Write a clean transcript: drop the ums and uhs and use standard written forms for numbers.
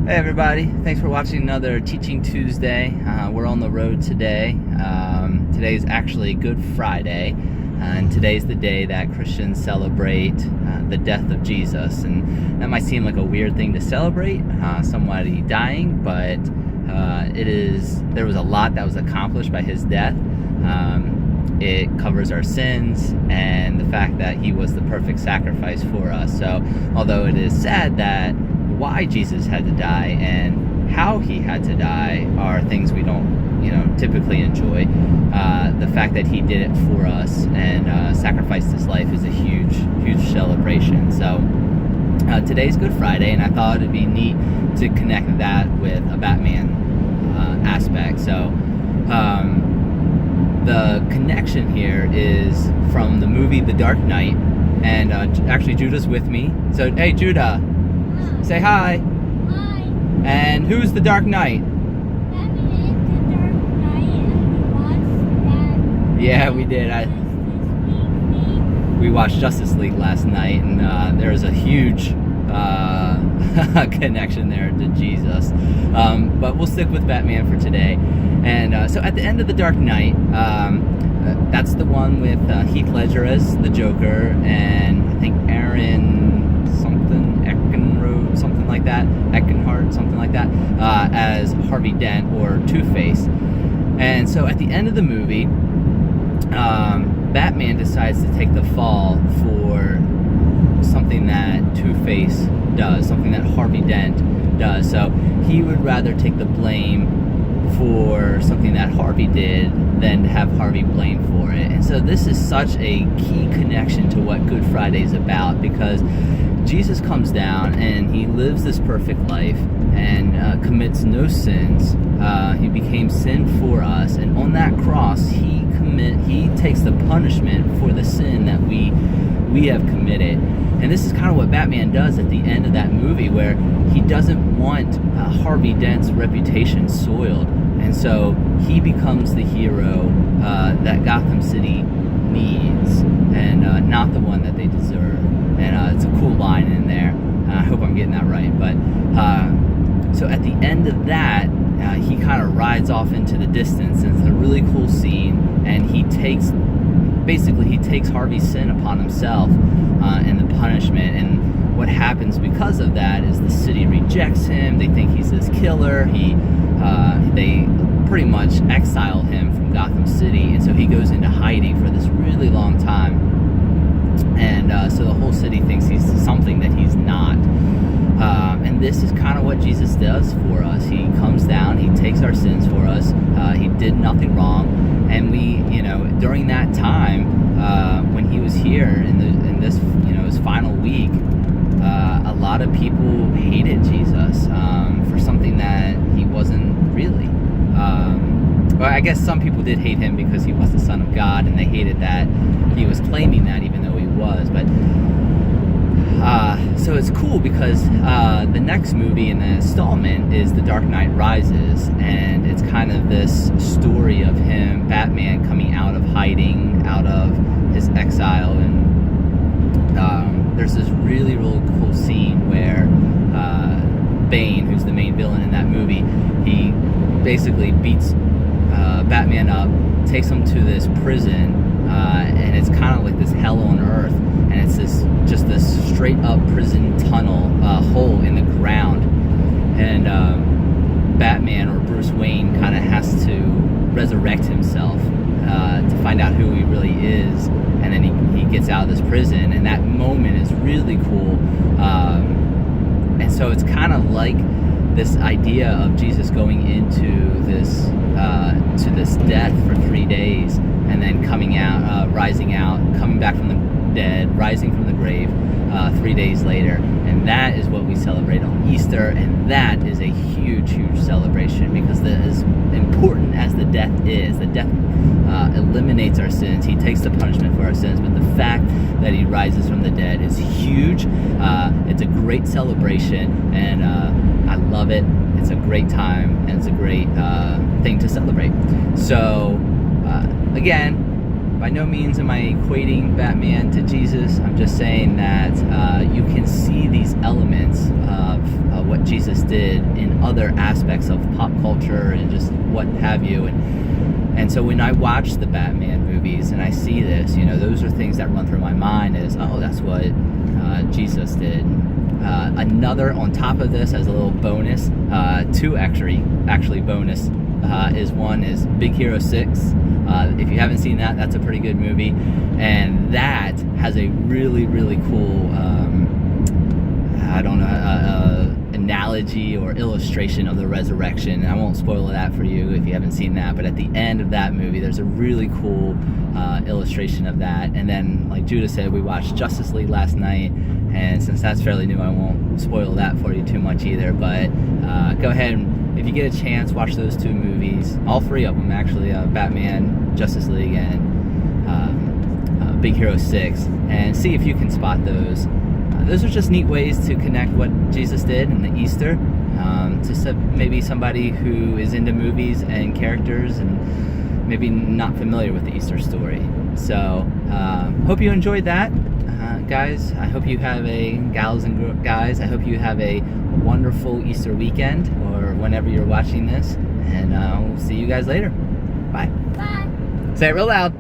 Hey everybody, thanks for watching another Teaching Tuesday. We're on the road today. Today's actually Good Friday, and today's the day that Christians celebrate the death of Jesus. And that might seem like a weird thing to celebrate, somebody dying, but there was a lot that was accomplished by his death. It covers our sins and the fact that he was the perfect sacrifice for us. So although it is sad that why Jesus had to die and how he had to die are things we don't, typically enjoy. The fact that he did it for us and sacrificed his life is a huge, huge celebration. So today's Good Friday, and I thought it'd be neat to connect that with a Batman aspect. So the connection here is from the movie The Dark Knight, and actually Judah's with me. So hey Judah, say hi. Hi. And who's the Dark Knight? Yeah, we did. We watched Justice League last night, and there's a huge connection there to Jesus. But we'll stick with Batman for today. And so at the end of The Dark Knight, that's the one with Heath Ledger as the Joker, and I think Aaron something, Eckenrode, something like that, Eckenhart, something like that, as Harvey Dent or Two-Face. And so at the end of the movie, Batman decides to take the fall for something that Two-Face does, something that Harvey Dent does. So he would rather take the blame for something that Harvey did than to have Harvey blamed for it. And so this is such a key connection to what Good Friday is about, because Jesus comes down and he lives this perfect life and commits no sins. He became sin for us, and on that cross he takes the punishment for the sin that we have committed. And this is kind of what Batman does at the end of that movie, where he doesn't want Harvey Dent's reputation soiled, and so he becomes the hero that Gotham City needs, and not the one that they deserve. And it's a cool line in there. I hope I'm getting that right. But so at the end of that, he kind of rides off into the distance, and it's a really cool scene. And he takes Harvey's sin upon himself and the punishment. And what happens because of that is the city rejects him. They think he's this killer. They pretty much exile him from Gotham City, and so he goes into hiding for this really long time. And so the whole city thinks he's something that he's not. And this is kind of what Jesus does for us. He comes down, he takes our sins for us. He did nothing wrong. And we, during that time, when he was here in this, his final week, a lot of people hated Jesus for something that he wasn't really. Well, I guess some people did hate him because he was the Son of God, and they hated that he was claiming that even though he was. But so it's cool because the next movie in the installment is The Dark Knight Rises, and it's kind of this story of him, Batman, coming out of hiding, out of his exile. And there's this really, really cool scene where Bane, who's the main villain in that movie, he basically beats Batman up, takes him to this prison, and it's kind of like this hell on earth, and it's just this straight up prison tunnel, hole in the ground, and Batman, or Bruce Wayne, kind of has to resurrect himself to find out who he really is, and then he gets out of this prison, and that moment is really cool. And so it's kind of like this idea of Jesus going into this to this death for 3 days, and then coming out, rising out, coming back from the dead, rising from the grave 3 days later. And that is what we celebrate on Easter, and that is a huge, huge celebration, because as important as the death eliminates our sins. He takes the punishment for our sins, but the fact that he rises from the dead is huge. It's a great celebration, and I love it. It's a great time, and it's a great thing to celebrate. So again, by no means am I equating Batman to Jesus. I'm just saying that you can see these elements of what Jesus did in other aspects of pop culture and just what have you. And so when I watch the Batman movies and I see this, those are things that run through my mind is, oh, that's what Jesus did. Another on top of this as a little bonus, two actually bonus, is Big Hero 6. If you haven't seen that, that's a pretty good movie. And that has a really, really cool, analogy or illustration of the resurrection. I won't spoil that for you if you haven't seen that, but at the end of that movie, there's a really cool illustration of that. And then, like Judah said, we watched Justice League last night, and since that's fairly new, I won't spoil that for you too much either. But go ahead and, if you get a chance, watch those two movies, all three of them actually, Batman, Justice League, and Big Hero 6, and see if you can spot those. Those are just neat ways to connect what Jesus did in the Easter to maybe somebody who is into movies and characters and maybe not familiar with the Easter story. So hope you enjoyed that, guys. I hope you have gals and guys, I hope you have a wonderful Easter weekend or whenever you're watching this, and we'll see you guys later. Bye. Bye. Say it real loud.